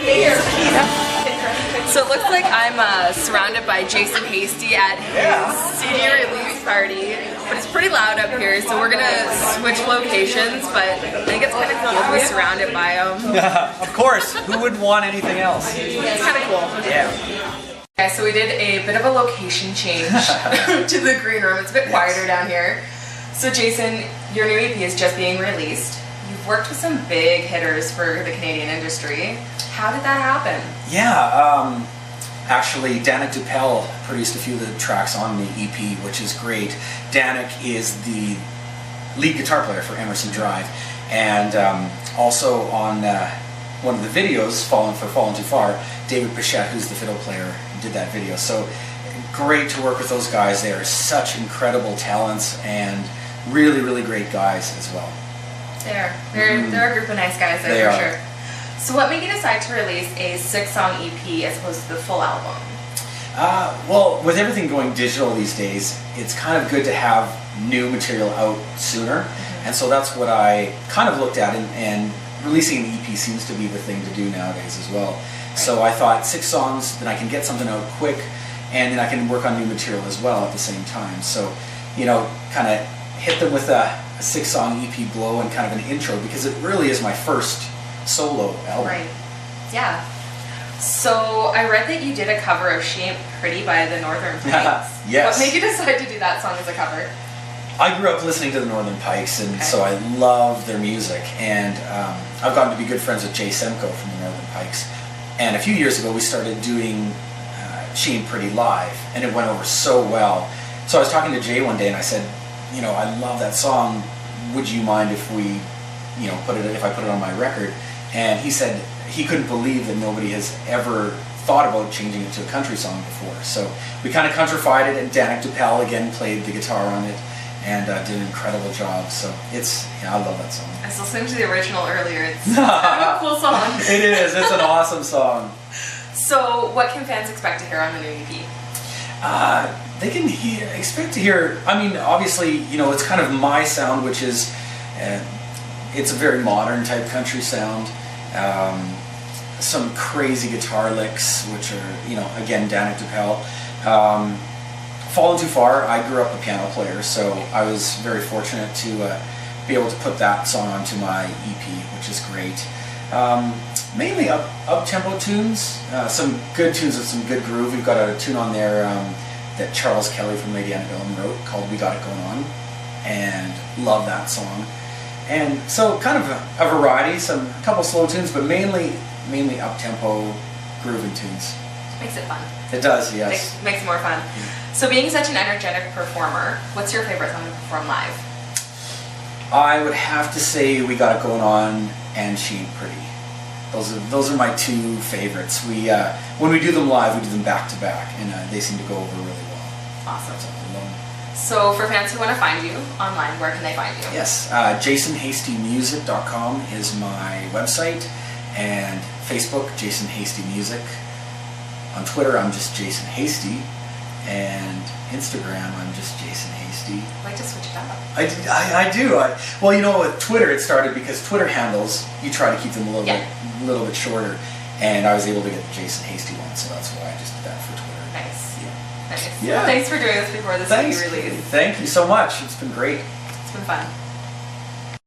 So it looks like I'm surrounded by Jason Hastie at his CD release party, but it's pretty loud up here, so we're gonna switch locations, but I think it's kind of cool to be surrounded by him. Of course, who would want anything else? It's kind of cool. Yeah. Okay, so we did a bit of a location change to the green room. It's a bit quieter down here. So Jason, your new EP is just being released. You've worked with some big hitters for the Canadian industry. How did that happen? Yeah, actually Danik Dupel produced a few of the tracks on the EP, which is great. Danik is the lead guitar player for Emerson Drive, and also on one of the videos, Fallen Too Far, David Pichette, who's the fiddle player, did that video. So great to work with those guys. They are such incredible talents and really, really great guys as well. They're a group of nice guys there for sure. So what made you decide to release a 6-song EP as opposed to the full album? Well, with everything going digital these days, it's kind of good to have new material out sooner, and so that's what I kind of looked at, and releasing an EP seems to be the thing to do nowadays as well. So I thought 6 songs, then I can get something out quick, and then I can work on new material as well at the same time. So, you know, kind of hit them with a 6-song EP blow and kind of an intro, because it really is my first solo album. Right. Yeah. So I read that you did a cover of She Ain't Pretty by the Northern Pikes. Yes. What made you decide to do that song as a cover? I grew up listening to the Northern Pikes, and so I love their music, and I've gotten to be good friends with Jay Semko from the Northern Pikes, and a few years ago we started doing She Ain't Pretty live, and it went over so well. So I was talking to Jay one day and I said, you know, I love that song, would you mind if we, you know, if I put it on my record? And he said he couldn't believe that nobody has ever thought about changing it to a country song before. So we kind of countrified it, and Danik Dupel again played the guitar on it and did an incredible job. So I love that song. I was listening to the original earlier. It's kind of a cool song. It is. It's an awesome song. So what can fans expect to hear on the new EP? They can expect to hear, I mean, obviously, you know, it's kind of my sound, which is, it's a very modern type country sound. Some crazy guitar licks, which are, you know, again, Danik Dupel. Fallen Too Far, I grew up a piano player, so I was very fortunate to be able to put that song onto my EP, which is great. Mainly up-tempo tunes, some good tunes with some good groove. We've got a tune on there that Charles Kelly from Lady Antebellum wrote called We Got It Going On, and love that song. And so kind of a variety, a couple slow tunes, but mainly up-tempo grooving tunes. Makes it fun. It does, yes. Makes it more fun. So being such an energetic performer, what's your favorite song to perform live? I would have to say We Got It Going On and She Ain't Pretty. Those are my two favorites. When we do them live, we do them back to back, and they seem to go over really well. Awesome. So for fans who want to find you online, where can they find you? Yes, JasonHastieMusic.com is my website, and Facebook, Jason Hastie Music. On Twitter, I'm just Jason Hastie, and Instagram, I'm just Jason Hastie. I like to switch it up. I do. Well, you know, with Twitter, it started because Twitter handles, you try to keep them a little bit shorter, and I was able to get the Jason Hastie one, so that's why I just did that for Twitter. Nice. Yeah. Nice. Yeah. Well, thanks for doing this before this CD release. Thank you so much. It's been great. It's been fun.